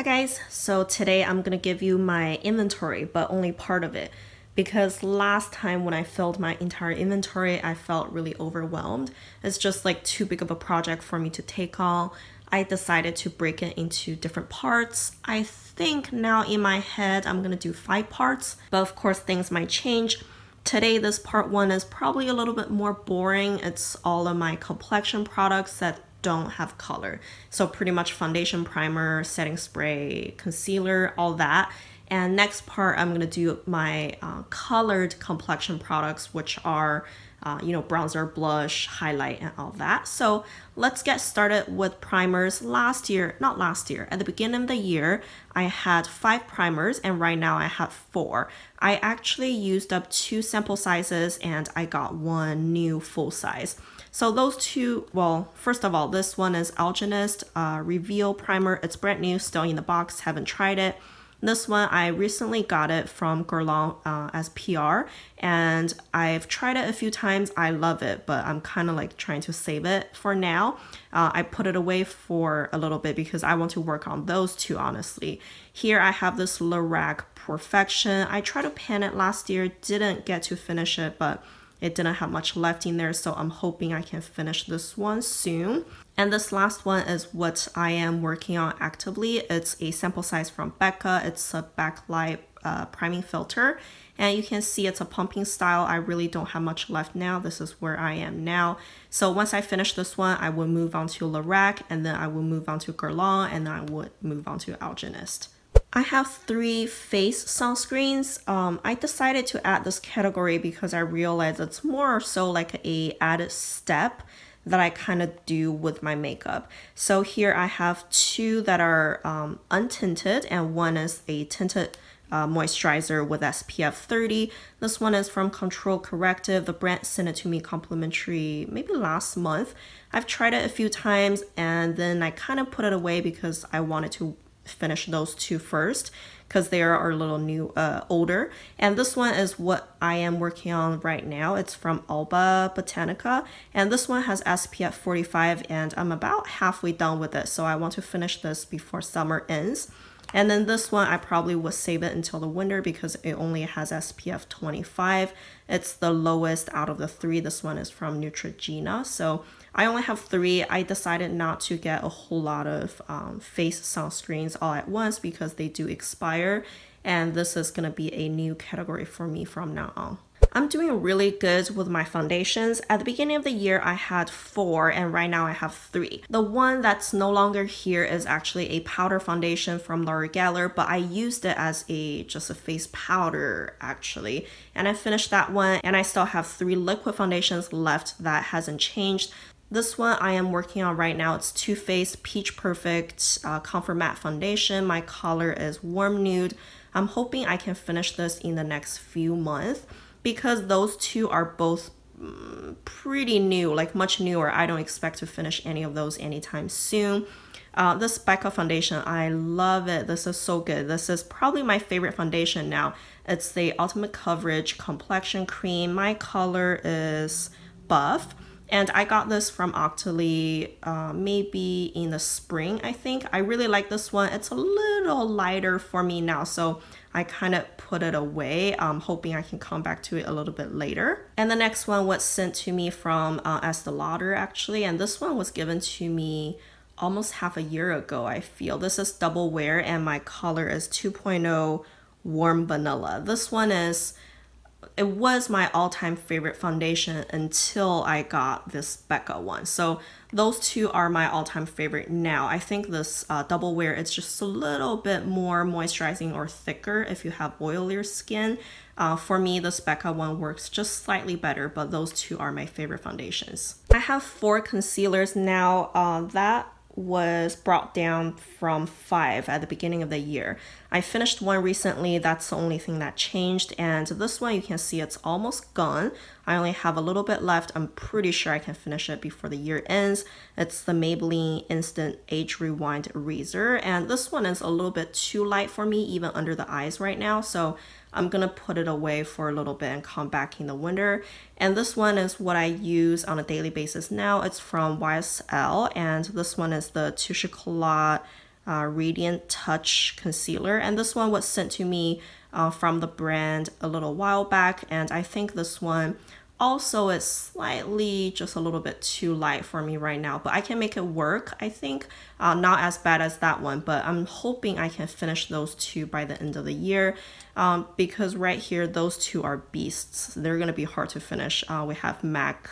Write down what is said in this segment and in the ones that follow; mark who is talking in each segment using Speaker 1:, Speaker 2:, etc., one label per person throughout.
Speaker 1: guys, so today I'm gonna give you my inventory, but only part of it, because last time when I filled my entire inventory, I felt really overwhelmed. It's just like too big of a project for me to take on. I decided to break it into different parts. I think now in my head I'm gonna do 5 parts, but of course things might change. Today, this part 1 is probably a little bit more boring. It's all of my complexion products that don't have color. So pretty much foundation, primer, setting spray, concealer, all that. And next part, I'm gonna do my colored complexion products, which are bronzer, blush, highlight, and all that. So let's get started with primers. At the beginning of the year, I had 5 primers and right now I have 4. I actually used up 2 sample sizes and I got 1 new full size. So those 2, well, first of all, this one is Algenist Reveal Primer. It's brand new, still in the box, haven't tried it. This one, I recently got it from Guerlain as PR, and I've tried it a few times. I love it, but I'm kind of like trying to save it for now. I put it away for a little bit because I want to work on those 2, honestly. Here I have this Laurent Perfection. I tried to pan it last year, didn't get to finish it, but it didn't have much left in there, so I'm hoping I can finish this one soon. And this last one is what I am working on actively. It's a sample size from BECCA. It's a backlight priming filter. And you can see it's a pumping style. I really don't have much left now. This is where I am now. So once I finish this one, I will move on to Laurent, and then I will move on to Guerlain, and then I would move on to Algenist. I have 3 face sunscreens. I decided to add this category because I realized it's more so like a added step that I kind of do with my makeup. So here I have 2 that are untinted, and one is a tinted moisturizer with SPF 30. This one is from Corrective. The brand sent it to me complimentary maybe last month. I've tried it a few times and then I kind of put it away because I wanted to finish those 2 first because they are a little new older. And this one is what I am working on right now. It's from Alba Botanica, and this one has SPF 45 and I'm about halfway done with it, so I want to finish this before summer ends. And then this one, I probably would save it until the winter because it only has SPF 25. It's the lowest out of the 3. This one is from Neutrogena. So I only have 3. I decided not to get a whole lot of face sunscreens all at once because they do expire. And this is going to be a new category for me from now on. I'm doing really good with my foundations. At the beginning of the year, I had 4 and right now I have 3. The one that's no longer here is actually a powder foundation from Lauder, but I used it as just a face powder actually. And I finished that one and I still have 3 liquid foundations left that hasn't changed. This one I am working on right now. It's Too Faced Peach Perfect Comfort Matte Foundation. My color is Warm Nude. I'm hoping I can finish this in the next few months, because those 2 are both pretty new, like much newer. I don't expect to finish any of those anytime soon. This BECCA foundation, I love it. This is so good. This is probably my favorite foundation now. It's the Ultimate Coverage Complexion Cream. My color is Buff. And I got this from Octoly maybe in the spring, I think. I really like this one. It's a little lighter for me now, so I kind of put it away, hoping I can come back to it a little bit later. And the next one was sent to me from Estee Lauder actually, and this one was given to me almost half a year ago, I feel. This is Double Wear and my color is 2.0 Warm Vanilla. This one it was my all-time favorite foundation until I got this BECCA one. So those 2 are my all-time favorite now. I think this Double Wear, it's just a little bit more moisturizing or thicker if you have oilier skin. For me, this BECCA one works just slightly better, but those 2 are my favorite foundations. I have 4 concealers now. That was brought down from 5 at the beginning of the year. I finished one recently, that's the only thing that changed, and this one you can see it's almost gone. I only have a little bit left. I'm pretty sure I can finish it before the year ends. It's the Maybelline Instant Age Rewind Eraser, and this one is a little bit too light for me even under the eyes right now, so I'm gonna put it away for a little bit and come back in the winter. And this one is what I use on a daily basis now. It's from YSL, and this one is the Touche Radiant Touche concealer, and this one was sent to me from the brand a little while back, and I think this one also is slightly just a little bit too light for me right now, but I can make it work. I think not as bad as that one, but I'm hoping I can finish those two by the end of the year, because right here those two are beasts. They're gonna be hard to finish. We have MAC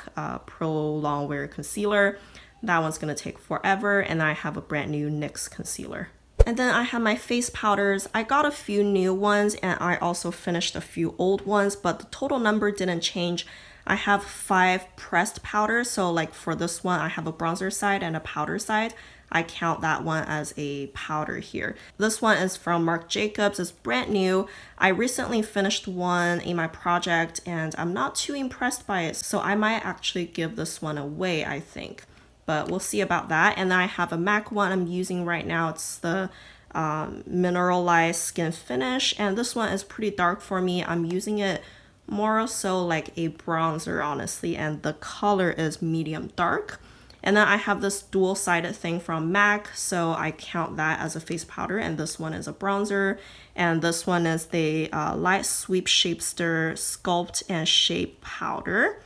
Speaker 1: Pro Longwear Concealer. That one's gonna take forever, and I have a brand new NYX concealer. And then I have my face powders. I got a few new ones, and I also finished a few old ones, but the total number didn't change. I have 5 pressed powders, so like for this one, I have a bronzer side and a powder side. I count that one as a powder here. This one is from Marc Jacobs. It's brand new. I recently finished one in my project, and I'm not too impressed by it, so I might actually give this one away, I think. But we'll see about that. And then I have a MAC one I'm using right now. It's the Mineralized Skin Finish, and this one is pretty dark for me. I'm using it more so like a bronzer, honestly, and the color is medium dark. And then I have this dual-sided thing from MAC, so I count that as a face powder, and this one is a bronzer, and this one is the Light Sweep Shapester Sculpt and Shape Powder.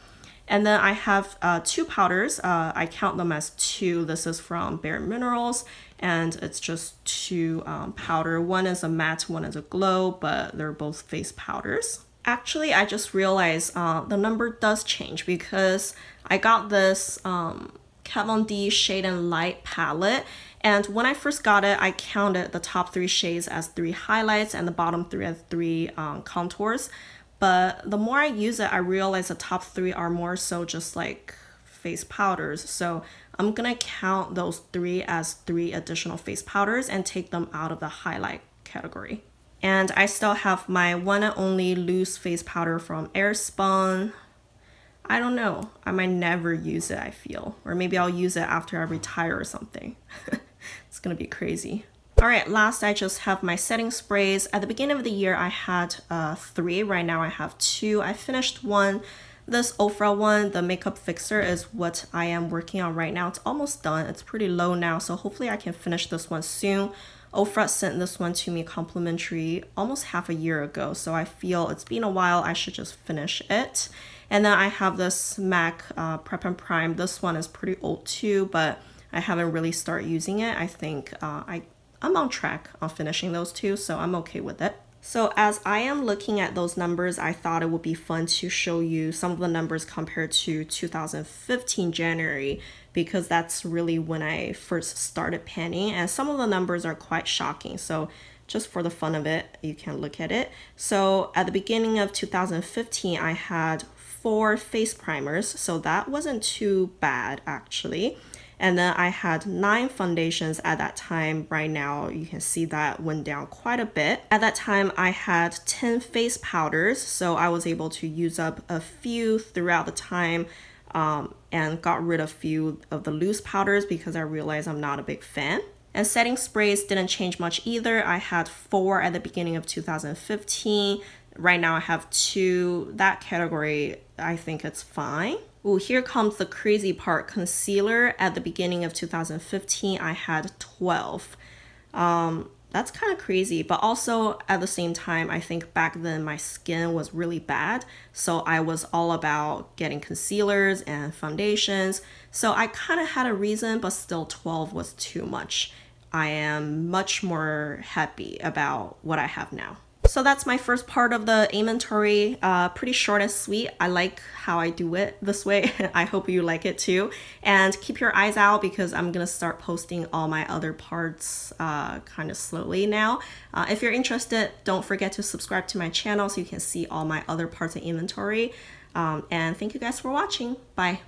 Speaker 1: And then I have 2 powders. I count them as 2. This is from Bare Minerals, and it's just 2 powder. One is a matte, one is a glow, but they're both face powders. Actually, I just realized the number does change because I got this Kat Von D Shade and Light palette, and when I first got it, I counted the top 3 shades as 3 highlights and the bottom 3 as 3 contours. But the more I use it, I realize the top 3 are more so just like face powders. So I'm gonna count those 3 as 3 additional face powders and take them out of the highlight category. And I still have my one and only loose face powder from Airspun. I don't know, I might never use it, I feel. Or maybe I'll use it after I retire or something. It's gonna be crazy. Alright, last I just have my setting sprays. At the beginning of the year I had 3, right now I have 2. I finished one. This Ofra one, the Makeup Fixer, is what I am working on right now. It's almost done. It's pretty low now, so hopefully I can finish this one soon. Ofra sent this one to me complimentary almost half a year ago, so I feel it's been a while. I should just finish it. And then I have this MAC Prep and Prime. This one is pretty old too, but I haven't really started using it. I think I'm on track on finishing those 2, so I'm okay with it. So as I am looking at those numbers, I thought it would be fun to show you some of the numbers compared to 2015 January, because that's really when I first started panning, and some of the numbers are quite shocking. So just for the fun of it, you can look at it. So at the beginning of 2015, I had 4 face primers, so that wasn't too bad actually. And then I had 9 foundations at that time. Right now, you can see that went down quite a bit. At that time, I had 10 face powders, so I was able to use up a few throughout the time and got rid of a few of the loose powders because I realized I'm not a big fan. And setting sprays didn't change much either. I had 4 at the beginning of 2015. Right now I have 2. That category, I think it's fine. Ooh, here comes the crazy part. Concealer, at the beginning of 2015, I had 12. That's kind of crazy, but also at the same time, I think back then my skin was really bad. So I was all about getting concealers and foundations. So I kind of had a reason, but still 12 was too much. I am much more happy about what I have now. So that's my first part of the inventory. Pretty short and sweet. I like how I do it this way. I hope you like it too. And keep your eyes out because I'm gonna start posting all my other parts kind of slowly now. If you're interested, don't forget to subscribe to my channel so you can see all my other parts of inventory. And thank you guys for watching. Bye.